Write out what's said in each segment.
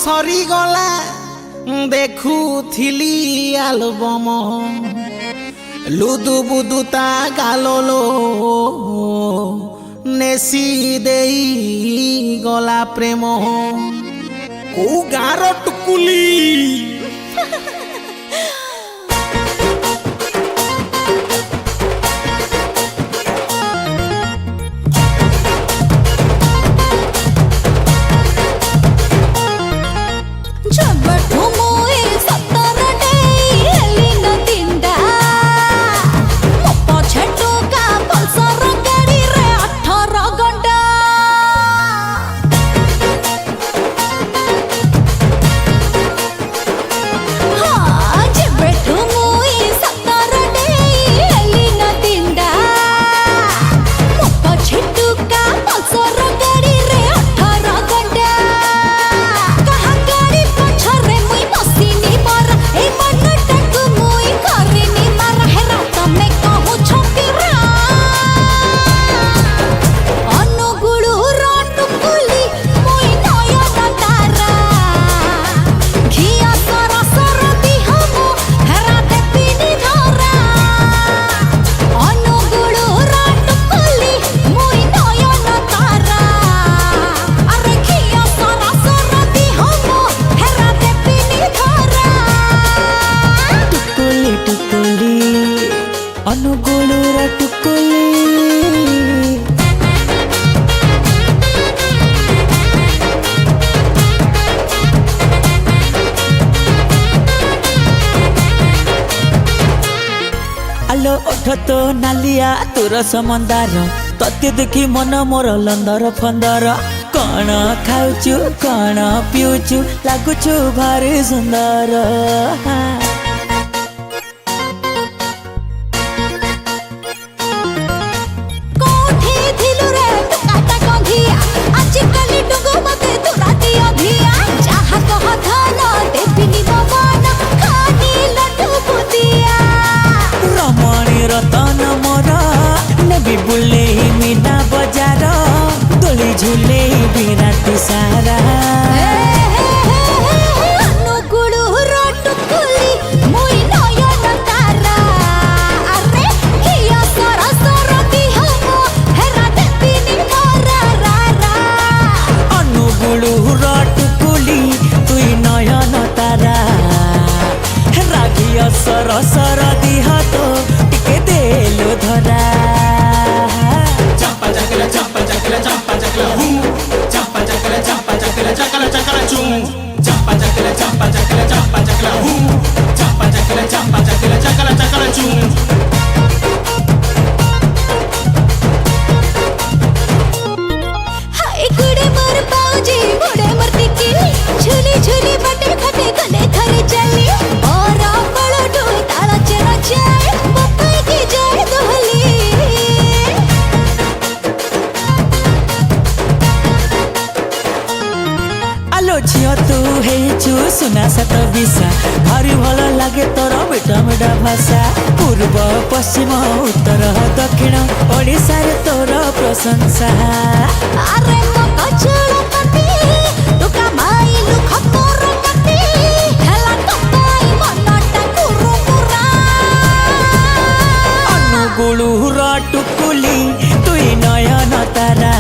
सरीगला देखुथिली album लुदु बुदु ता गालोलो नेसी देई गला प्रेम को गार टुकुली अनुगुलुरा टुकुली आलो ओठ तो नालिया तोर समंदार तते देखी मन मोर लंदर फंदर कण खाउचु कण पिउचु लागुचु भारी सुंदर बुले मीना बजार दोली झूले बिराती सारा सर सर दिह तो टिके देलो धरा चंपा चकला हूँ चंपा चकला चूं चंपा चकला हूँ चंपा चकला चूं हाय गुड़े मोर पाउजी गुड़े मोर टिकिली झूली झूली बटे खटे गले धरे चली और पलटू ताला चेना जाए बप्पा की जाए दोहली आलो झियो तू हेचु सुना सत बिसा भारी भल लागे तोर मिठा मिठा भाषा पूर्व पश्चिम उत्तर दक्षिण ओडिशा रे तोर प्रशंसा अरे मका चलो कती तू कमाइलु खतोर कती हेला कपाई मनटा कुरुकुरा अनुगुलुरा टुकुली तुई नयन तारा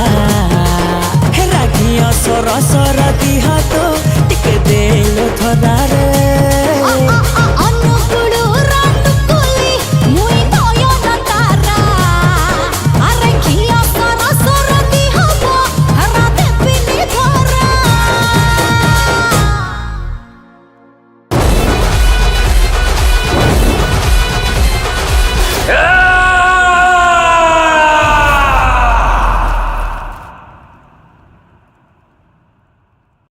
राखिया सर सर दिह तो